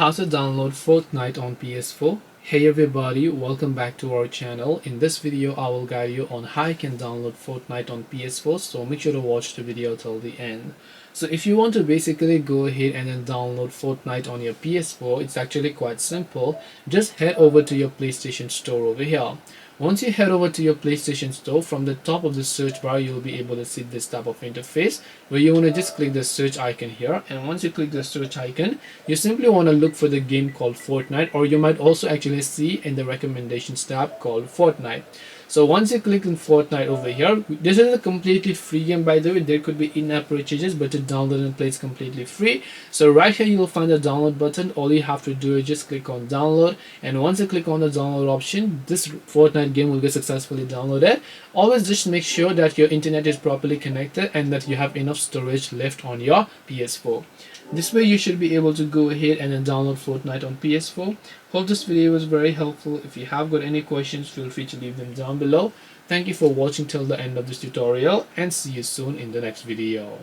How to download Fortnite on PS4. Hey everybody, welcome back to our channel. In this video I will guide you on how you can download Fortnite on PS4, so make sure to watch the video till the end. So if you want to basically go ahead and then download Fortnite on your PS4, it's actually quite simple. Just head over to your PlayStation Store over here. Once you head over to your PlayStation Store, from the top of the search bar you'll be able to see this type of interface where you want to just click the search icon here, and once you click the search icon you simply want to look for the game called Fortnite, or you might also actually see in the recommendations tab called Fortnite. So once you click on Fortnite over here, this is a completely free game, by the way. There could be in-app purchases, but to download and play is completely free. So right here you'll find the download button. All you have to do is just click on download, and once you click on the download option, this Fortnite game will get successfully downloaded. Always just make sure that your internet is properly connected and that you have enough storage left on your PS4. This way you should be able to go ahead and then download Fortnite on PS4. Hope this video was very helpful. If you have got any questions, feel free to leave them down below. Thank you for watching till the end of this tutorial, and see you soon in the next video.